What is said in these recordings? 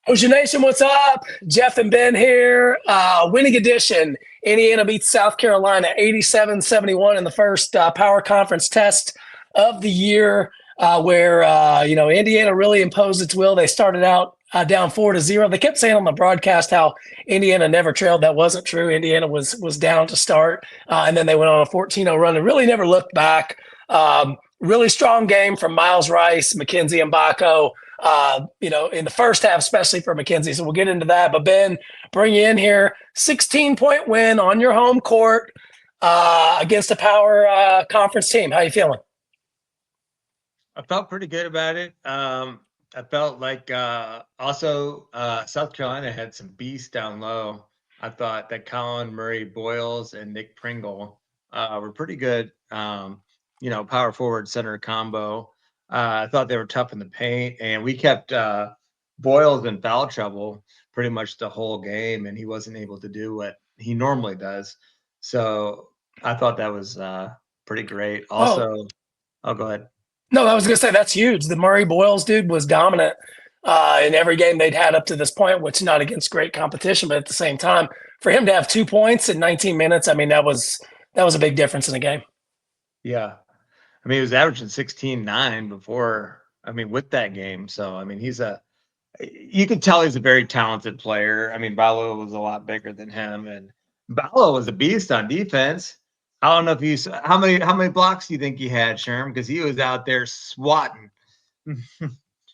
Ocean Nation, what's up? Jeff and Ben here. Winning edition. Indiana beats South Carolina 87-71 in the first power conference test of the year, where Indiana really imposed its will. They started out down 4-0. They kept saying on the broadcast how Indiana never trailed. That wasn't true. Indiana was down to start, and then they went on a 14-0 run and really never looked back. Really strong game from Miles Rice, McKenzie, and Baco. In the first half, especially for McKenzie. So we'll get into that. But Ben, bring you in here. 16-point win on your home court against a power conference team. How you feeling? I felt pretty good about it. I felt like also South Carolina had some beasts down low. I thought that Colin Murray Boyles and Nick Pringle were pretty good. Power forward center combo. I thought they were tough in the paint, and we kept Boyles in foul trouble pretty much the whole game, and he wasn't able to do what he normally does. So I thought that was pretty great. Also, go ahead. No, I was going to say that's huge. The Murray Boyles dude was dominant in every game they'd had up to this point, which not against great competition, but at the same time, for him to have 2 points in 19 minutes, I mean, that was a big difference in the game. Yeah. I mean, he was averaging 16-9 before, with that game. So, you could tell he's a very talented player. I mean, Ballo was a lot bigger than him, and Ballo was a beast on defense. I don't know if how many blocks do you think he had, Sherm? Because he was out there swatting.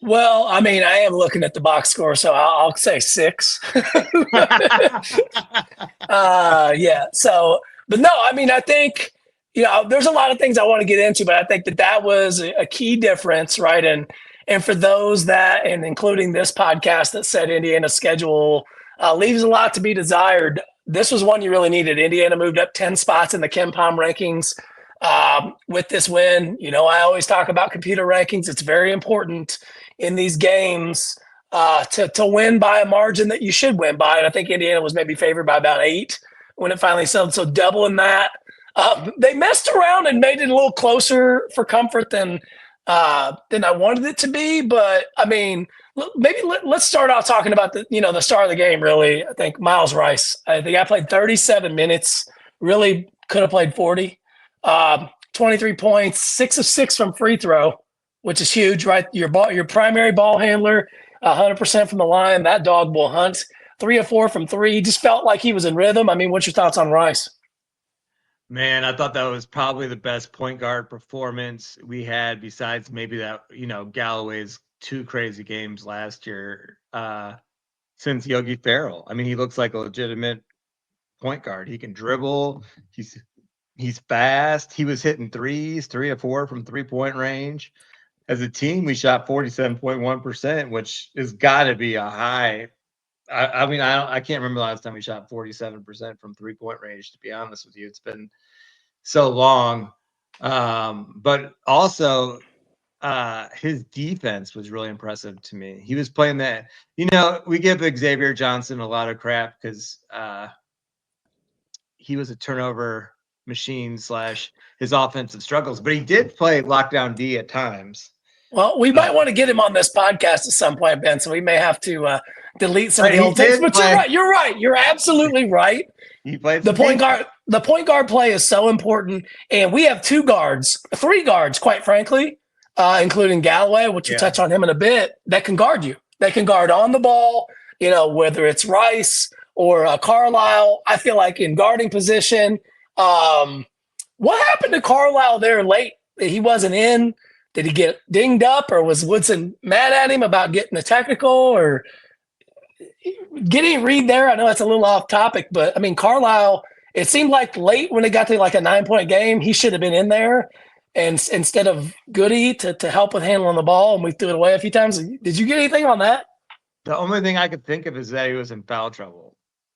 Well, I mean, I am looking at the box score, so I'll say 6. Yeah. So, but no, I mean, I think there's a lot of things I want to get into, but I think that was a key difference, right? And for those that, and including this podcast that said Indiana's schedule leaves a lot to be desired, this was one you really needed. Indiana moved up 10 spots in the KenPom rankings with this win. I always talk about computer rankings. It's very important in these games to win by a margin that you should win by. And I think Indiana was maybe favored by about 8 when it finally settled. So doubling that. They messed around and made it a little closer for comfort than I wanted it to be. But I mean, maybe let's start out talking about the star of the game. Really, I think Miles Rice. I think I played 37 minutes. Really could have played 40. 23 points, 6 of 6 from free throw, which is huge, right? Your primary ball handler, 100% from the line. That dog will hunt. 3 of 4 from 3. He just felt like he was in rhythm. I mean, what's your thoughts on Rice? Man, I thought that was probably the best point guard performance we had, besides maybe that, Galloway's 2 crazy games last year since Yogi Ferrell. I mean, he looks like a legitimate point guard. He can dribble. He's fast. He was hitting threes, 3 of 4 from 3-point range. As a team, we shot 47.1%, which has got to be a high. I can't remember the last time we shot 47% from 3-point range, to be honest with you. It's been so long. But also, his defense was really impressive to me. He was playing that, we give Xavier Johnson a lot of crap because he was a turnover machine / his offensive struggles, but he did play lockdown D at times. Well, we might want to get him on this podcast at some point, Ben. So we may have to delete some of the old tapes. But you're right. You're right. You're absolutely right. He played the point guard. The point guard play is so important, and we have 3 guards, quite frankly, including Galloway, which we'll touch on him in a bit. That can guard you. They can guard on the ball. Whether it's Rice or Carlisle. I feel like in guarding position. What happened to Carlisle there late? He wasn't in. Did he get dinged up, or was Woodson mad at him about getting a technical, or getting read there? I know that's a little off topic, but I mean, Carlisle, it seemed like late when it got to like a 9-point game, he should have been in there, and instead of Goody to help with handling the ball, and we threw it away a few times. Did you get anything on that? The only thing I could think of is that he was in foul trouble.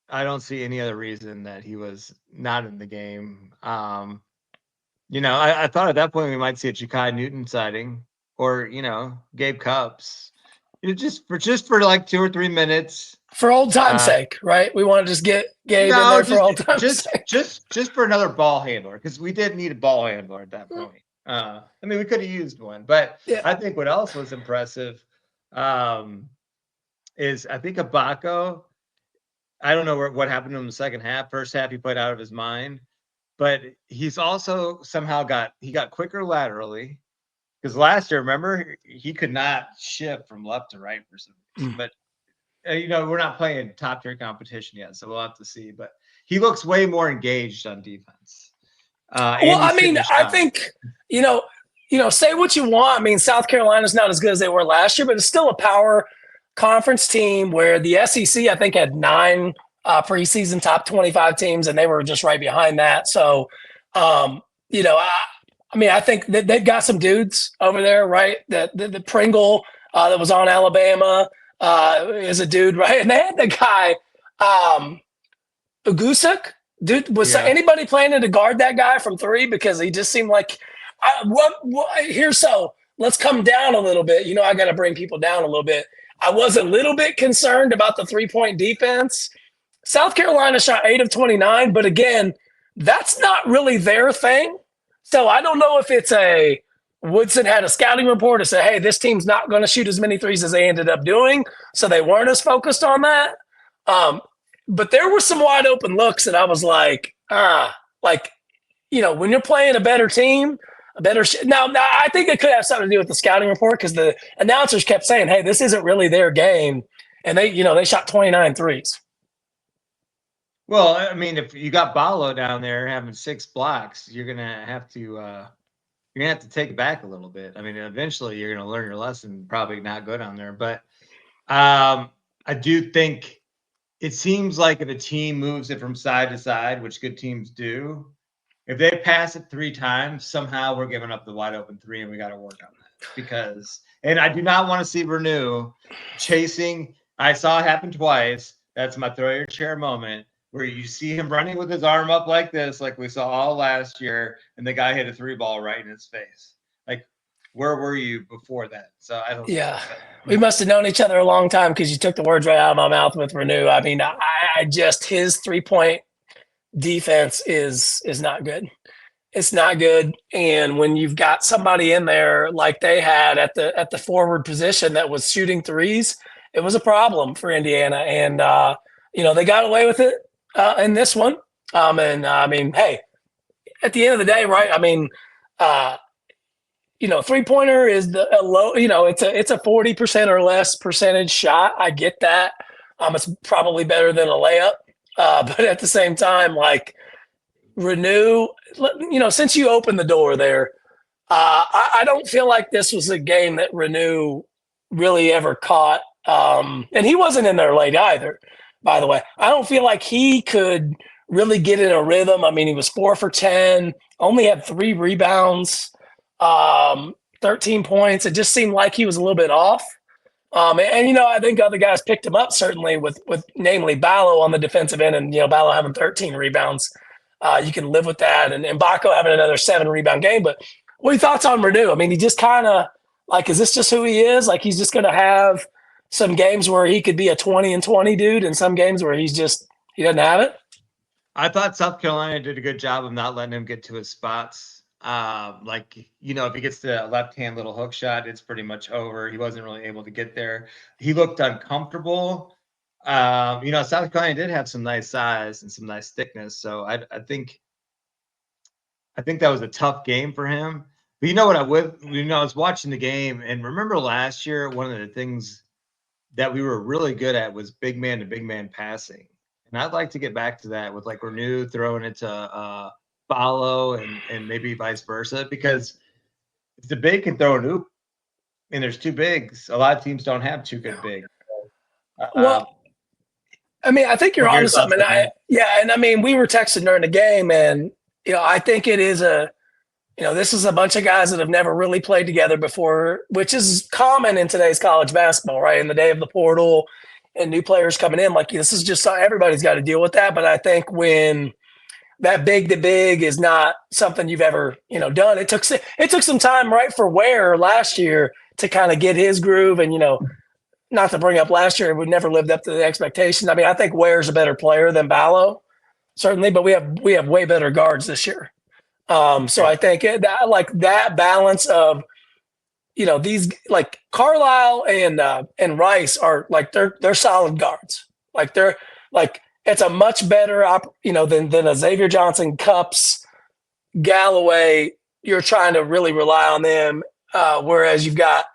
I don't see any other reason that he was not in the game. I thought at that point we might see a Ja'Kai Newton sighting, or Gabe Cupps, just for like 2 or 3 minutes for old time's sake, right? We want to just get Gabe in there for old time's sake. Just for another ball handler, because we did need a ball handler at that point. We could have used one, but yeah. I think what else was impressive is I think Ibaka. I don't know what happened to him in the second half. First half, he played out of his mind, but he's also somehow got quicker laterally. Because last year, remember, he could not shift from left to right for some reason. Mm. But we're not playing top tier competition yet, so we'll have to see. But he looks way more engaged on defense, Well, and I he's hitting mean, the I shot. think you know, say what you want. I mean, South Carolina's not as good as they were last year, but it's still a power conference team where the SEC, I think, had 9 preseason top 25 teams, and they were just right behind that. So, um, I mean, I think that they've got some dudes over there, right? The Pringle that was on Alabama is a dude, right? And they had the guy. Ugusuk, dude, was Yeah. anybody planning to guard that guy from three? Because he just seemed like, here's so let's come down a little bit. I got to bring people down a little bit. I was a little bit concerned about the 3-point defense. South Carolina shot 8 of 29, but again, that's not really their thing. So I don't know if it's Woodson had a scouting report to say, hey, this team's not going to shoot as many threes as they ended up doing. So they weren't as focused on that. Um, but there were some wide open looks that I was like, like, when you're playing a better team, now I think it could have something to do with the scouting report because the announcers kept saying, hey, this isn't really their game. And they shot 29 threes. Well, I mean, if you got Ballo down there having 6 blocks, you're gonna have to take it back a little bit. I mean, eventually you're gonna learn your lesson. Probably not go down there, but I do think it seems like if a team moves it from side to side, which good teams do, if they pass it 3 times, somehow we're giving up the wide open 3, and we got to work on that. Because, and I do not want to see Renew chasing. I saw it happen twice. That's my throw your chair moment, where you see him running with his arm up like this, like we saw all last year, and the guy hit a 3 ball right in his face. Like, where were you before that? So I don't. Yeah, we must have known each other a long time because you took the words right out of my mouth with Renew. I mean, I just his 3-point defense is not good. It's not good, and when you've got somebody in there like they had at the forward position that was shooting threes, it was a problem for Indiana, and they got away with it in this one. And I mean, hey, at the end of the day, right? I mean, 3-pointer is a low. It's a 40% or less percentage shot. I get that. It's probably better than a layup, but at the same time, like Renew, since you opened the door there, I don't feel like this was a game that Renew really ever caught. And he wasn't in there late either, by the way. I don't feel like he could really get in a rhythm. I mean, he was 4 for 10, only had 3 rebounds, 13 points. It just seemed like he was a little bit off. I think other guys picked him up certainly with namely Ballo on the defensive end, and Ballo having 13 rebounds. You can live with that, and Baco having another 7 rebound game. But what are your thoughts on Renew? I mean, he just kind of like, is this just who he is? Like, he's just going to have some games where he could be a 20 and 20 dude, and some games where he doesn't have it. I thought South Carolina did a good job of not letting him get to his spots. If he gets the left-hand little hook shot, it's pretty much over. He wasn't really able to get there. He looked uncomfortable. South Carolina did have some nice size and some nice thickness. So I think that was a tough game for him. But I was watching the game, and remember last year, one of the things that we were really good at was big man to big man passing. And I'd like to get back to that with like Renew throwing it to Follow and maybe vice versa, because if the big can throw an oop and there's 2 bigs, a lot of teams don't have 2 good bigs. Well, I mean, I think you're onto something. And I mean, we were texting during the game, and I think it is this is a bunch of guys that have never really played together before, which is common in today's college basketball, right? In the day of the portal and new players coming in, like this is just everybody's got to deal with that. But I think when that big to big is not something you've ever done, it took some time, right, for Ware last year to kind of get his groove, and not to bring up last year, we never lived up to the expectations. I mean, I think Ware's a better player than Ballo, certainly, but we have way better guards this year. So I think that balance of these like Carlisle and Rice are like they're solid guards. Like they're like it's a much better than a Xavier Johnson, Cups, Galloway. You're trying to really rely on them, whereas you've got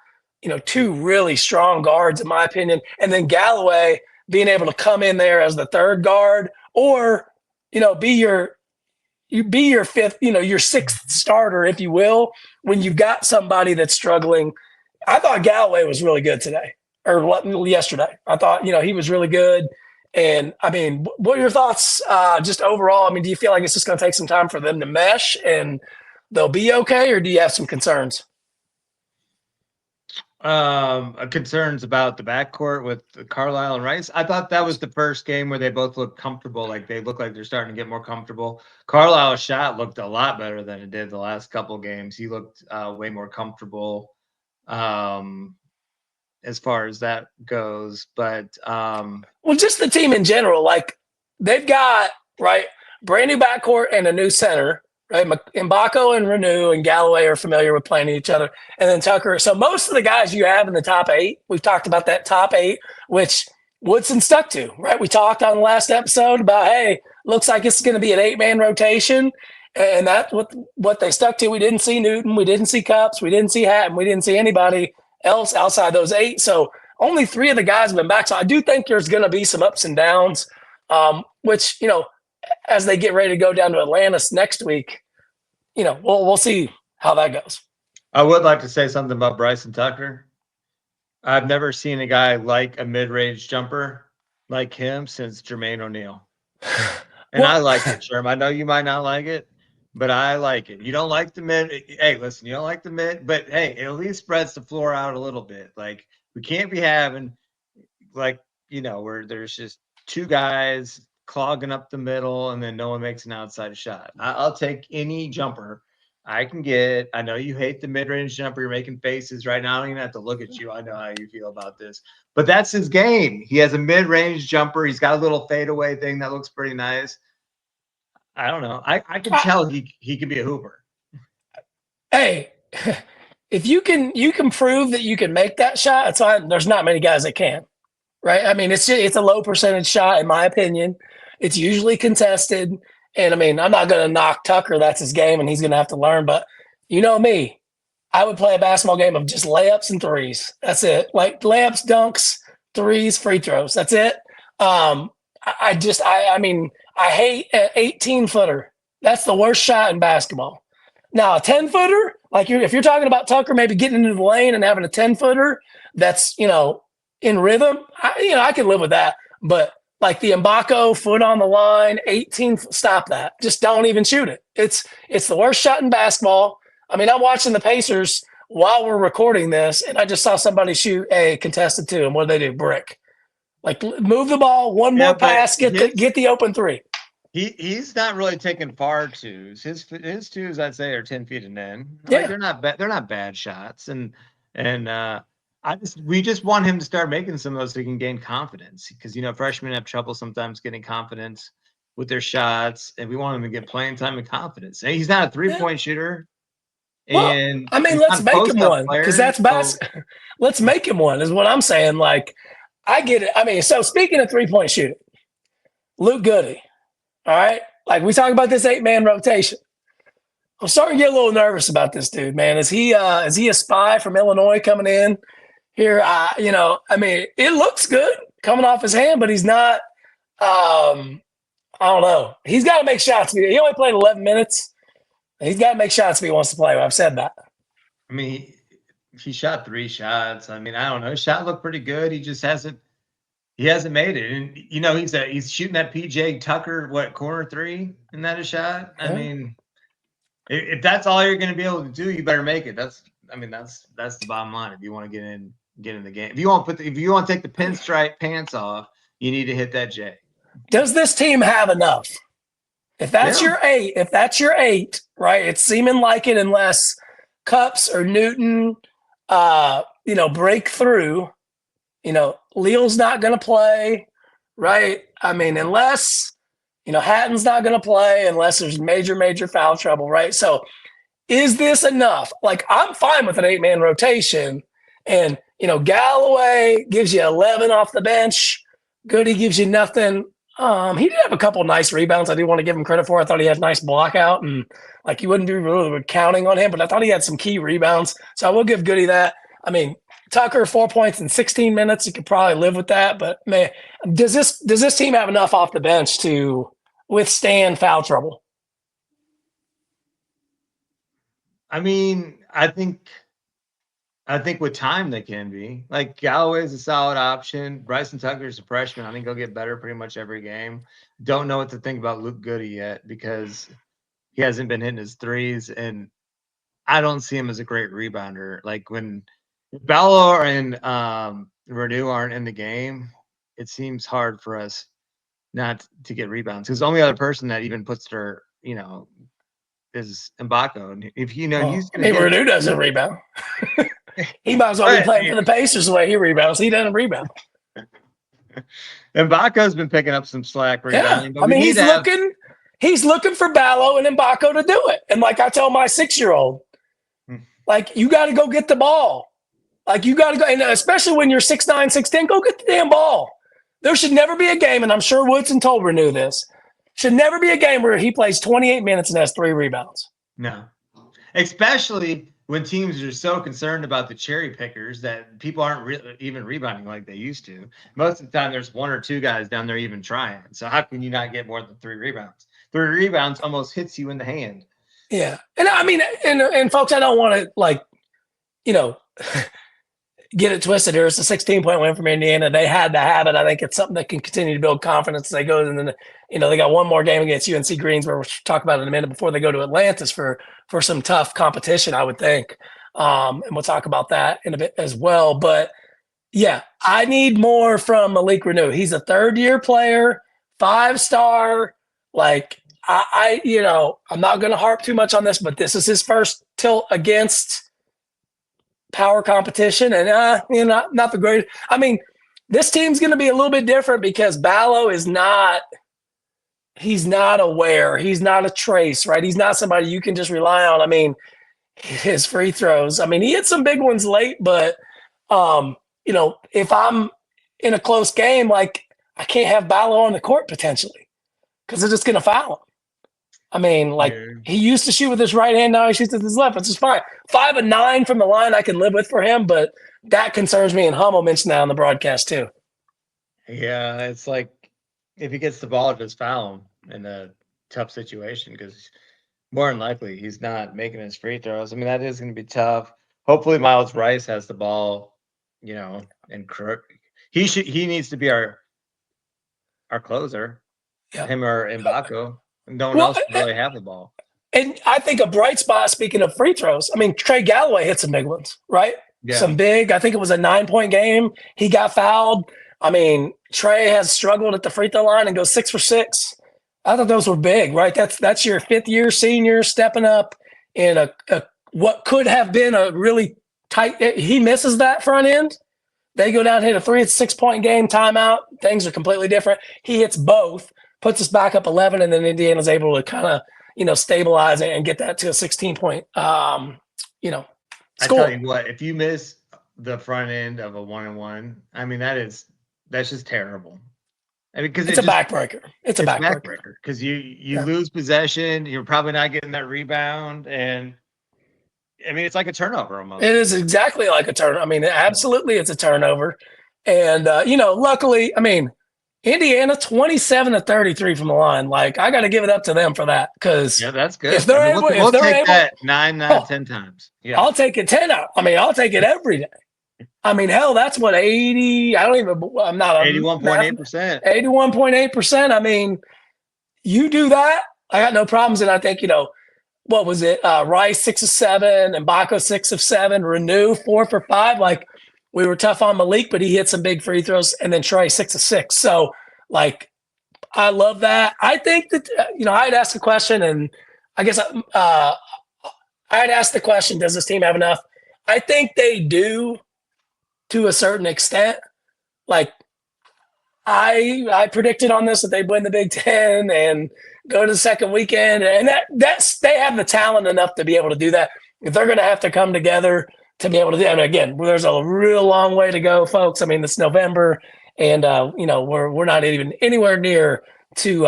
two really strong guards in my opinion, and then Galloway being able to come in there as the third guard or be your fifth, your sixth starter, if you will, when you've got somebody that's struggling. I thought Galloway was really good today or yesterday. I thought, he was really good. And I mean, what are your thoughts just overall? I mean, do you feel like it's just going to take some time for them to mesh and they'll be okay, or do you have some concerns? Concerns about the backcourt with Carlisle and Rice. I thought that was the first game where they both looked comfortable. Like they look like they're starting to get more comfortable. Carlisle's shot looked a lot better than it did the last couple games. He looked way more comfortable as far as that goes. But well, just the team in general, like they've got right brand new backcourt and a new center. Right, Mbako and Renew and Galloway are familiar with playing each other, and then Tucker. So most of the guys you have in the top eight, we've talked about that top eight, which Woodson stuck to. Right, we talked on the last episode about hey, looks like it's going to be an 8-man rotation, and that's what they stuck to. We didn't see Newton, we didn't see Cups, we didn't see Hatton, we didn't see anybody else outside those 8. So only 3 of the guys have been back. So I do think there's going to be some ups and downs, which as they get ready to go down to Atlanta next week, we'll see how that goes. I would like to say something about Bryson Tucker. I've never seen a guy like a mid-range jumper like him since Jermaine O'Neal. And I like it, Sherm. I know you might not like it, but I like it. You don't like the mid. Hey, listen, you don't like the mid, but hey, it at least spreads the floor out a little bit. Like we can't be having where there's just 2 guys clogging up the middle and then no one makes an outside shot. I'll take any jumper I can get. I know you hate the mid-range jumper. You're making faces right now. I don't even have to look at you. I know how you feel about this. But that's his game. He has a mid-range jumper. He's got a little fadeaway thing that looks pretty nice. I don't know. I can tell he can be a hooper. Hey, if you can prove that you can make that shot, it's fine. There's not many guys that can. Right? I mean, it's a low percentage shot in my opinion. It's usually contested. And I mean, I'm not going to knock Tucker. That's his game and he's going to have to learn. But you know me, I would play a basketball game of just layups and threes. That's it. Like layups, dunks, threes, free throws. That's it. I mean, I hate an 18-footer. That's the worst shot in basketball. Now, a 10-footer, like if you're talking about Tucker maybe getting into the lane and having a 10-footer that's, in rhythm, I can live with that. But like the Mbako foot on the line, 18, stop that. Just don't even shoot it. It's the worst shot in basketball. I mean, I'm watching the Pacers while we're recording this, and I just saw somebody shoot a contested 2, and what do they do? Brick. Like move the ball, one more pass, get the open 3. He's not really taking far 2s. His 2s, I'd say, are 10 feet and in. Yeah. Like they're not bad shots, and we just want him to start making some of those so he can gain confidence because freshmen have trouble sometimes getting confidence with their shots, and we want him to get playing time and confidence. And he's not a 3-point shooter. Well, and I mean, let's make him one because that's basketball. Let's make him one is what I'm saying. Like, I get it. I mean, so speaking of 3-point shooting, Luke Goody. All right, like we talk about this 8-man rotation. I'm starting to get a little nervous about this dude, man. Is he a spy from Illinois coming in here? I mean, it looks good coming off his hand, but he's not. I don't know. He's got to make shots. He only played 11 minutes. He's got to make shots if he wants to play. I've said that. I mean, he shot 3 shots. I mean, I don't know. His shot looked pretty good. He just hasn't. He hasn't made it, and he's shooting that PJ Tucker corner 3, isn't that a shot? Yeah. I mean, if that's all you're going to be able to do, you better make it. That's the bottom line. If you want to get in the game, if you want to take the pinstripe pants off, you need to hit that J. Does this team have enough? If that's your 8, right? It's seeming like it unless Cups or Newton, break through. Leal's not going to play, right? I mean, unless, Hatton's not going to play unless there's major, major foul trouble, right? So is this enough? Like, I'm fine with an 8-man rotation. And, Galloway gives you 11 off the bench. Goody gives you nothing. He did have a couple nice rebounds I do want to give him credit for. I thought he had a nice block out, and like you wouldn't be really counting on him, but I thought he had some key rebounds. So I will give Goody that. I mean, Tucker, 4 points in 16 minutes. You could probably live with that. But man, does this team have enough off the bench to withstand foul trouble? I mean, I think with time they can be. Like Galloway is a solid option. Bryson Tucker's a freshman. I think he'll get better pretty much every game. Don't know what to think about Luke Goody yet because he hasn't been hitting his threes, and I don't see him as a great rebounder. Like when Balor and Renew aren't in the game, it seems hard for us not to get rebounds. Because the only other person that even puts their, is Mbako. And if he's going to get Renew doesn't rebound. He might as well be playing for the Pacers the way he rebounds. He doesn't rebound. Mbako's been picking up some slack rebounding. Yeah. I mean, he's looking for Ballo and Mbako to do it. And like I tell my 6-year-old, like, you got to go get the ball. Like, you got to go, and especially when you're 6'9", 6'10", go get the damn ball. There should never be a game, and I'm sure Woodson Tolber knew this, should never be a game where he plays 28 minutes and has 3 rebounds. No. Especially when teams are so concerned about the cherry pickers that people aren't even rebounding like they used to. Most of the time, there's 1 or 2 guys down there even trying. So how can you not get more than 3 rebounds? 3 rebounds almost hits you in the hand. Yeah. And I mean, and folks, I don't want to, like, get it twisted here. It's a 16-point win from Indiana. They had to have it. I think it's something that can continue to build confidence as they go. And then, they got one more game against UNC Greensboro, which we'll talk about in a minute, before they go to Atlantis for some tough competition, I would think. And we'll talk about that in a bit as well. But yeah, I need more from Malik Renew. He's a 3rd-year player, 5-star. Like, I'm not going to harp too much on this, but this is his first tilt against power competition, and not the greatest. I mean, this team's going to be a little bit different because Ballo is not. He's not aware. He's not a trace, right? He's not somebody you can just rely on. I mean, his free throws. I mean, he hit some big ones late, but if I'm in a close game, like, I can't have Ballo on the court potentially because they're just going to foul him. I mean, like, he used to shoot with his right hand. Now he shoots with his left. It's just fine. 5 of 9 from the line I can live with for him, but that concerns me. And Hummel mentioned that on the broadcast too. Yeah, it's like if he gets the ball, just foul him in a tough situation because more than likely he's not making his free throws. I mean, that is going to be tough. Hopefully, Miles Rice has the ball, and he needs to be our closer, him or Mbako. No one else really have the ball. And I think a bright spot, speaking of free throws, I mean, Trey Galloway hit some big ones, right? Yeah. Some big. I think it was a 9-point game. He got fouled. I mean, Trey has struggled at the free throw line and goes 6 for 6. I thought those were big, right? That's your 5th-year senior stepping up in a what could have been a really tight. He misses that front end. They go down, hit a 3 at 6-point game, timeout. Things are completely different. He hits both, puts us back up 11, and then Indiana's able to kind of, stabilize it and get that to a 16-point, score. I tell you what, if you miss the front end of a 1-on-1, I mean, that's just terrible. I mean, because it's a backbreaker. It's a backbreaker because you lose possession. You're probably not getting that rebound, and I mean, it's like a turnover almost. It is exactly like a turnover. I mean, absolutely, it's a turnover. And luckily, I mean, Indiana 27 to 33 from the line. Like, I got to give it up to them for that because that's good. If they're able, we'll take that 9 out of 10 times. Yeah, I'll take it 10 out. I mean, I'll take it every day. I mean, hell, that's what 80. I don't even. I'm not 81.8%. 81.8%. I mean, you do that, I got no problems. And I think what was it? Rice 6 of 7, and Mbako 6 of 7, Renew 4 for 5. Like, we were tough on Malik, but he hit some big free throws, and then Trey 6 of 6. So, like, I love that. I think that I'd asked the question, and I guess I'd asked the question: does this team have enough? I think they do, to a certain extent. Like, I predicted on this that they'd win the Big Ten and go to the second weekend, and that's they have the talent enough to be able to do that. If they're going to have to come together to be able to do, and again, there's a real long way to go, folks. I mean, it's November, and we're not even anywhere near to.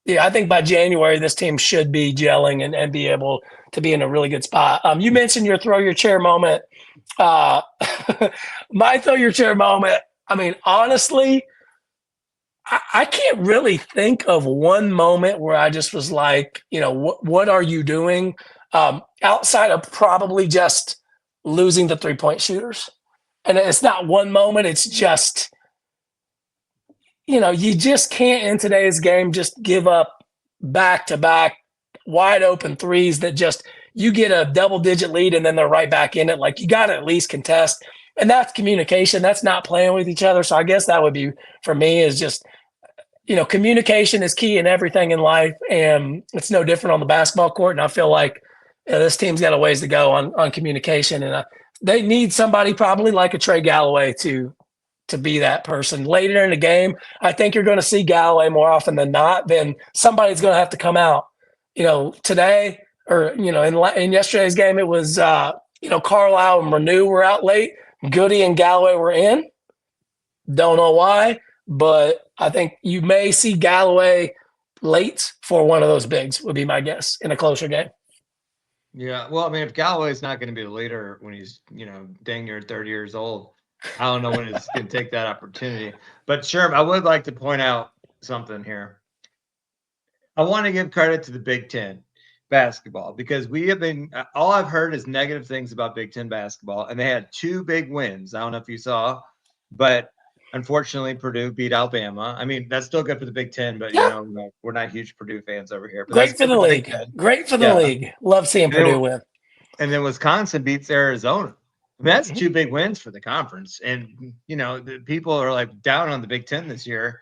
Yeah, I think by January this team should be gelling and be able to be in a really good spot. You mentioned your throw your chair moment. Uh, my throw your chair moment. I mean, honestly, I can't really think of one moment where I just was like, what are you doing? Outside of probably just losing the 3-point shooters. And it's not one moment, it's just, you just can't in today's game just give up back to back wide open threes that just you get a double digit lead and then they're right back in it. Like you got to at least contest. And that's communication. That's not playing with each other. So I guess that would be for me is just communication is key in everything in life, and it's no different on the basketball court. And I feel like this team's got a ways to go on communication, and they need somebody probably like a Trey Galloway to be that person later in the game. I think you're going to see Galloway more often than not. Then somebody's going to have to come out. Today or in yesterday's game, it was Carlisle and Renew were out late. Goody and Galloway were in. Don't know why. But I think you may see Galloway late for one of those bigs, would be my guess, in a closer game. Yeah, well, I mean, if Galloway's not going to be the leader when he's, dang near 30 years old, I don't know when he's going to take that opportunity. But Sherm, I would like to point out something here. I want to give credit to the Big Ten basketball because we have been all I've heard is negative things about Big Ten basketball, and they had 2 big wins. I don't know if you saw, but unfortunately, Purdue beat Alabama. I mean, that's still good for the Big Ten, but Yeah. we're not huge Purdue fans over here. But Great that's for good the for the Big league. Ten. Great for the league. Love seeing Purdue win. And then Wisconsin beats Arizona. That's 2 big wins for the conference. And the people are like down on the Big Ten this year,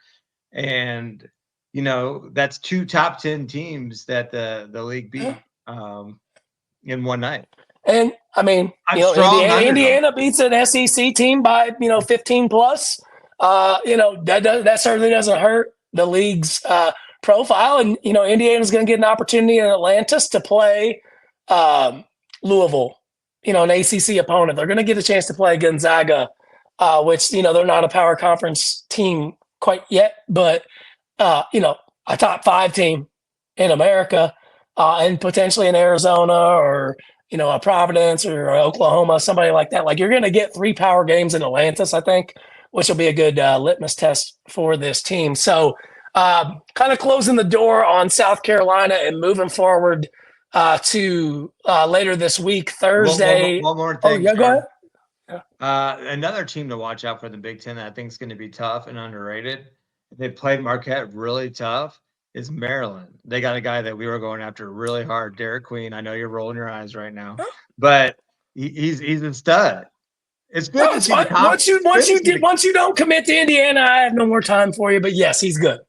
and that's 2 top 10 teams that the league beat in one night. And I mean, Indiana beats an SEC team by 15 plus. That certainly doesn't hurt the league's profile. And Indiana's going to get an opportunity in Atlantis to play Louisville, an ACC opponent. They're going to get a chance to play Gonzaga, which they're not a power conference team quite yet, but a top 5 team in America, and potentially in Arizona or a Providence or Oklahoma, somebody like that. Like you're going to get 3 power games in Atlantis, I think, which will be a good litmus test for this team. So kind of closing the door on South Carolina and moving forward to later this week, Thursday. One more thing. Oh, yeah, go ahead. Another team to watch out for the Big Ten that I think is going to be tough and underrated. They played Marquette really tough. Is Maryland. They got a guy that we were going after really hard, Derek Queen. I know you're rolling your eyes right now, but he's a stud. It's good to see the once you don't commit to Indiana, I have no more time for you. But yes, he's good.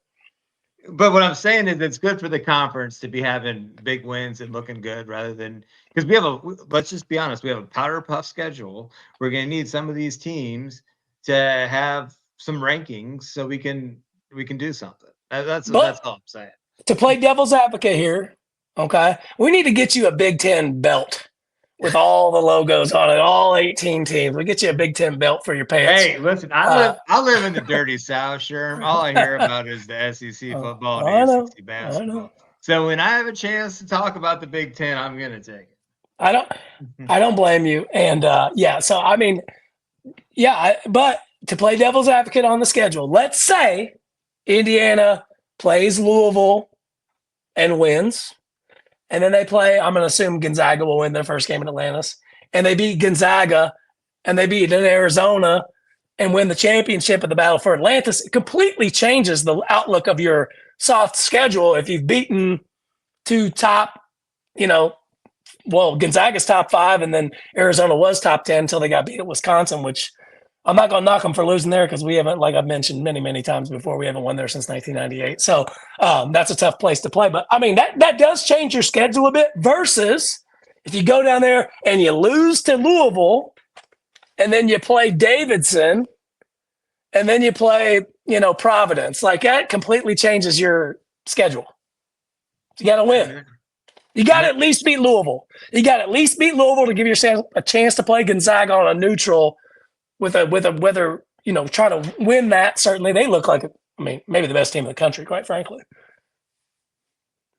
But what I'm saying is it's good for the conference to be having big wins and looking good rather than because let's just be honest, we have a powder puff schedule. We're going to need some of these teams to have some rankings so we can do something. That's all I'm saying. To play devil's advocate here, okay, we need to get you a Big Ten belt with all the logos on it, all 18 teams. We get you a Big Ten belt for your pants. Hey, listen, I live in the dirty South, Sherm. All I hear about is the SEC football and the SEC basketball. So when I have a chance to talk about the Big Ten, I'm going to take it. I don't blame you. And so I mean, but to play devil's advocate on the schedule, let's say Indiana plays Louisville and wins. And then they play, I'm going to assume Gonzaga will win their first game in Atlantis. And they beat Gonzaga and they beat Arizona and win the championship at the Battle for Atlantis. It completely changes the outlook of your soft schedule if you've beaten 2 top, Gonzaga's top 5 and then Arizona was top 10 until they got beat at Wisconsin, which I'm not going to knock them for losing there because we haven't, like I've mentioned many, many times before, we haven't won there since 1998. So that's a tough place to play. But, I mean, that does change your schedule a bit versus if you go down there and you lose to Louisville and then you play Davidson and then you play, Providence. Like that completely changes your schedule. You got to win. You got to at least beat Louisville. You got to at least beat Louisville to give yourself a chance to play Gonzaga on a neutral with a whether try to win that. Certainly, they look like maybe the best team in the country, quite frankly.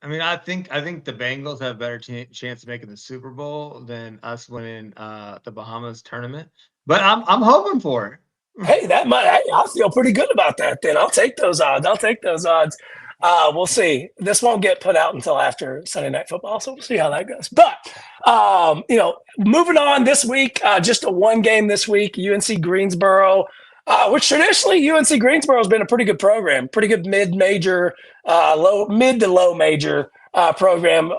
I mean, I think the Bengals have a better chance of making the Super Bowl than us winning the Bahamas tournament. But I'm hoping for it. Hey, I feel pretty good about that. Then I'll take those odds. We'll see. This won't get put out until after Sunday Night Football, so we'll see how that goes. But moving on this week, just a one game this week. UNC Greensboro, which traditionally UNC Greensboro has been a pretty good program, pretty good mid to low major program.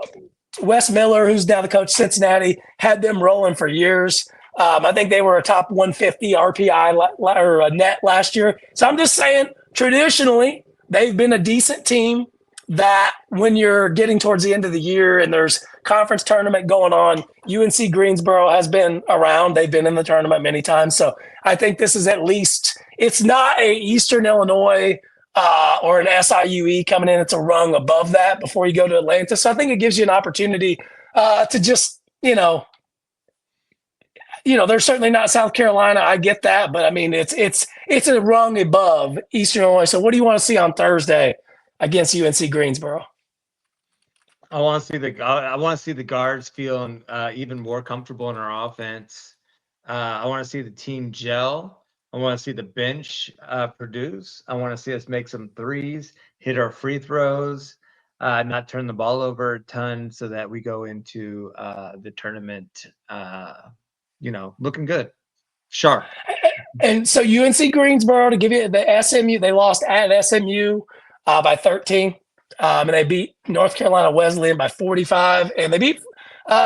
Wes Miller, who's now the coach of Cincinnati, had them rolling for years. I think they were a top 150 RPI or net last year. So I'm just saying, traditionally, they've been a decent team that when you're getting towards the end of the year and there's conference tournament going on, UNC Greensboro has been around. They've been in the tournament many times. So I think this is at least, it's not a Eastern Illinois or an SIUE coming in. It's a rung above that before you go to Atlanta. So I think it gives you an opportunity to just, they're certainly not South Carolina. I get that, but I mean, it's a rung above Eastern Illinois. So what do you want to see on Thursday against UNC Greensboro? I want to see the guards feeling even more comfortable in our offense. I want to see the team gel. I want to see the bench produce. I want to see us make some threes, hit our free throws, not turn the ball over a ton, so that we go into the tournament, looking good, sharp. And so UNC Greensboro, to give you the SMU, they lost at SMU by 13. And they beat North Carolina Wesleyan by 45, and they beat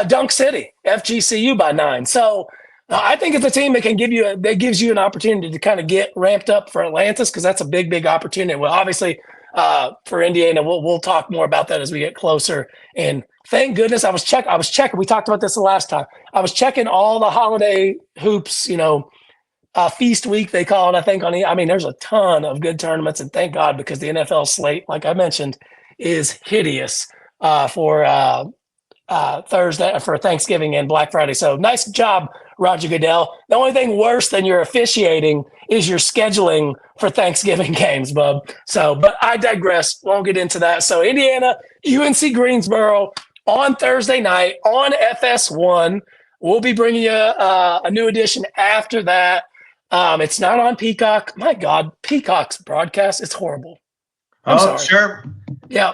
Dunk City, FGCU, by 9. So I think it's a team that gives you an opportunity to kind of get ramped up for Atlantis, because that's a big, big opportunity. Well, obviously for Indiana, we'll talk more about that as we get closer. And thank goodness I was checking. We talked about this the last time. I was checking all the holiday hoops, feast week they call it, I think. There's a ton of good tournaments, and thank God, because the NFL slate, like I mentioned, is hideous for Thursday, for Thanksgiving and Black Friday. So nice job, Roger Goodell. The only thing worse than your officiating is your scheduling for Thanksgiving games, bub. So, but I digress. Won't get into that. So Indiana, UNC Greensboro on Thursday night on FS1. We'll be bringing you a new edition after that. It's not on Peacock. My God, Peacock's broadcast, it's horrible. I'm sorry. Sure. Yeah.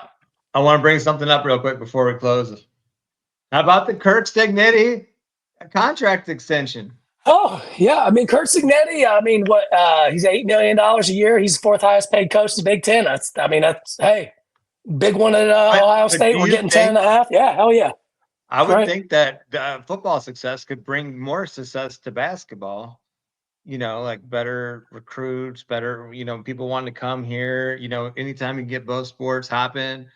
I want to bring something up real quick before we close. How about the Kirk Cignetti contract extension? Oh, yeah. Kirk Cignetti, he's $8 million a year. He's the fourth highest paid coach in the Big Ten. That's hey, big one at Ohio State. We're getting 10.5. Yeah, hell yeah. I would think that football success could bring more success to basketball. Like better recruits, better, people want to come here. Anytime you get both sports hopping.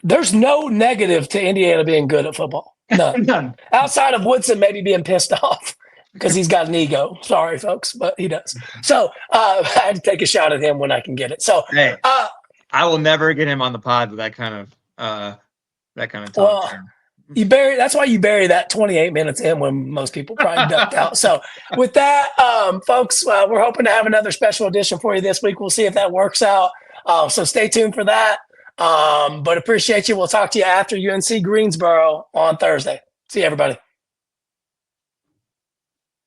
There's no negative to Indiana being good at football. None. None. Outside of Woodson maybe being pissed off because he's got an ego. Sorry, folks, but he does. So I had to take a shot at him when I can get it. So hey, I will never get him on the pod with that kind of talk. Well, that's why you bury that 28 minutes in when most people probably ducked out. So with that, folks, we're hoping to have another special edition for you this week. We'll see if that works out. So stay tuned for that. But appreciate you. We'll talk to you after UNC Greensboro on Thursday. See you, everybody.